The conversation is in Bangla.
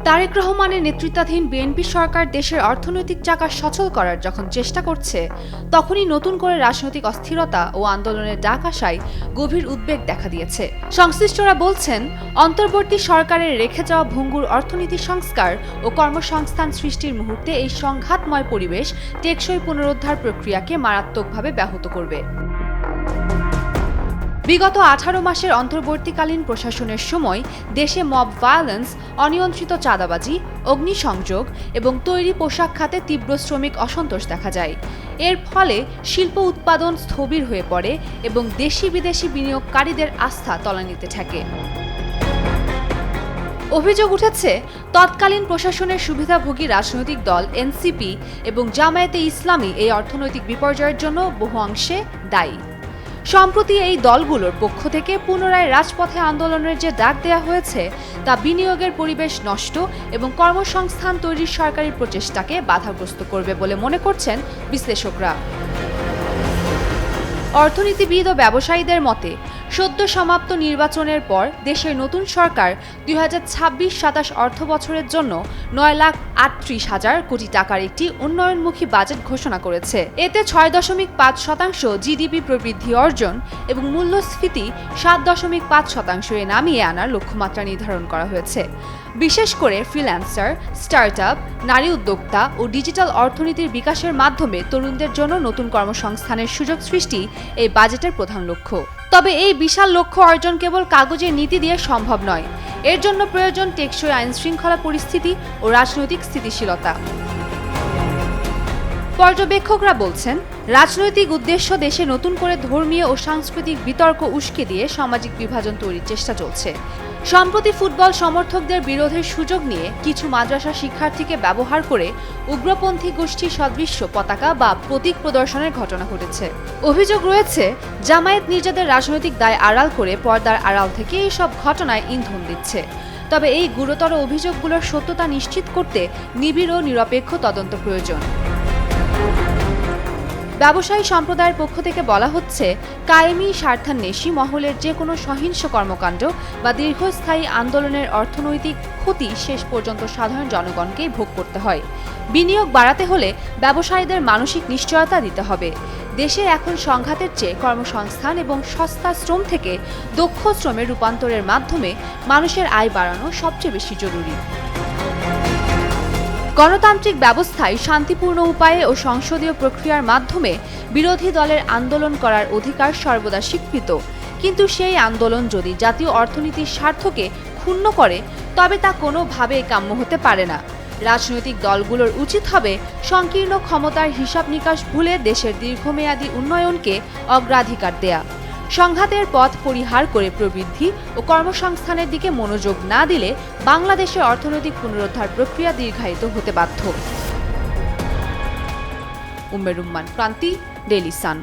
তারেক রহমানের নেতৃত্বাধীন বিএনপি সরকার দেশের অর্থনৈতিক চাকা সচল করার যখন চেষ্টা করছে, তখনই নতুন করে রাজনৈতিক অস্থিরতা ও আন্দোলনের ডাক আসায় গভীর উদ্বেগ দেখা দিয়েছে। সংশ্লিষ্টরা বলছেন, অন্তর্বর্তী সরকারের রেখে যাওয়া ভঙ্গুর অর্থনীতি সংস্কার ও কর্মসংস্থান সৃষ্টির মুহূর্তে এই সংঘাতময় পরিবেশ টেকসই পুনরুদ্ধার প্রক্রিয়াকে মারাত্মকভাবে ব্যাহত করবে। বিগত 18 মাসের অন্তর্বর্তীকালীন প্রশাসনের সময় দেশে মব ভায়োলেন্স, অনিয়ন্ত্রিত চাঁদাবাজি, অগ্নিসংযোগ এবং তৈরি পোশাক খাতে তীব্র শ্রমিক অসন্তোষ দেখা যায়। এর ফলে শিল্প উৎপাদন স্থবির হয়ে পড়ে এবং দেশি বিদেশি বিনিয়োগকারীদের আস্থা তলানিতে ঠেকে। অভিযোগ উঠেছে, তৎকালীন প্রশাসনের সুবিধাভোগী রাজনৈতিক দল এনসিপি এবং জামায়াতে ইসলামী এই অর্থনৈতিক বিপর্যয়ের জন্য বহু অংশে দায়ী। সম্প্রতি এই দলগুলোর পক্ষ থেকে পুনরায় রাজপথে আন্দোলনের যে ডাক দেয়া হয়েছে, তা বিনিয়োগের পরিবেশ নষ্ট এবং কর্মসংস্থান তৈরির সরকারি প্রচেষ্টাকে বাধাগ্রস্ত করবে বলে মনে করছেন বিশ্লেষকরা। অর্থনীতিবিদ ও ব্যবসায়ীদের মতে, সদ্য সমাপ্ত নির্বাচনের পর দেশের নতুন সরকার 2026-27 অর্থ বছরের জন্য 9,38,000 কোটি টাকার একটি উন্নয়নমুখী বাজেট ঘোষণা করেছে। এতে 6.5% জিডিপি প্রবৃদ্ধি অর্জন এবং মূল্যস্ফীতি 7.5% নামিয়ে আনার লক্ষ্যমাত্রা নির্ধারণ করা হয়েছে। বিশেষ করে ফ্রিল্যান্সার, স্টার্টআপ, নারী উদ্যোক্তা ও ডিজিটাল অর্থনীতির বিকাশের মাধ্যমে তরুণদের জন্য নতুন কর্মসংস্থানের সুযোগ সৃষ্টি এই বাজেটের প্রধান লক্ষ্য। তবে এই বিশাল লক্ষ্য অর্জন কেবল কাগজের নীতি দিয়ে সম্ভব নয়। এর জন্য প্রয়োজন টেকসই আইনশৃঙ্খলা পরিস্থিতি ও রাজনৈতিক স্থিতিশীলতা। পর্যবেক্ষকরা বলছেন, রাজনৈতিক উদ্দেশ্য দেশে নতুন করে ধর্মীয় ও সাংস্কৃতিক বিতর্ক উস্কে দিয়ে সামাজিক বিভাজন তৈরির চেষ্টা চলছে। সম্প্রতি ফুটবল সমর্থকদের বিরোধের সুযোগ নিয়ে কিছু মাদ্রাসা শিক্ষার্থীকে ব্যবহার করে উগ্রপন্থী গোষ্ঠীর সদৃশ্য পতাকা বা প্রতীক প্রদর্শনের ঘটনা ঘটেছে। অভিযোগ রয়েছে, জামায়াত নিজেদের রাজনৈতিক দায় আড়াল করে পর্দার আড়াল থেকে এইসব ঘটনায় ইন্ধন দিচ্ছে। তবে এই গুরুতর অভিযোগগুলোর সত্যতা নিশ্চিত করতে নিবিড় ও নিরপেক্ষ তদন্ত প্রয়োজন। ব্যবসায়ী সম্প্রদায়ের পক্ষ থেকে বলা হচ্ছে, কায়েমি স্বার্থান্বেষী মহলের যে কোনো সহিংস কর্মকাণ্ড বা দীর্ঘস্থায়ী আন্দোলনের অর্থনৈতিক ক্ষতি শেষ পর্যন্ত সাধারণ জনগণকেই ভোগ করতে হয়। বিনিয়োগ বাড়াতে হলে ব্যবসায়ীদের মানসিক নিশ্চয়তা দিতে হবে। দেশে এখন সংঘাতের চেয়ে কর্মসংস্থান এবং সস্তা শ্রম থেকে দক্ষ শ্রমের রূপান্তরের মাধ্যমে মানুষের আয় বাড়ানো সবচেয়ে বেশি জরুরি। গণতান্ত্রিক ব্যবস্থায় শান্তিপূর্ণ উপায়ে ও সংসদীয় প্রক্রিয়ার মাধ্যমে বিরোধী দলের আন্দোলন করার অধিকার সর্বদা স্বীকৃত, কিন্তু সেই আন্দোলন যদি জাতীয় অর্থনীতির স্বার্থকে ক্ষুণ্ণ করে, তবে তা কোনোভাবেই কাম্য হতে পারে না। রাজনৈতিক দলগুলোর উচিত হবে সংকীর্ণ ক্ষমতার হিসাব নিকাশ ভুলে দেশের দীর্ঘমেয়াদী উন্নয়নকে অগ্রাধিকার দেয়া। সংঘাতের পথ পরিহার করে প্রবৃদ্ধি ও কর্মসংস্থানের দিকে মনোযোগ না দিলে বাংলাদেশের অর্থনৈতিক পুনরুদ্ধার প্রক্রিয়া দীর্ঘায়িত হতে বাধ্য। উম্মে রুম্মান, ক্রান্তি, ডেইলি সান।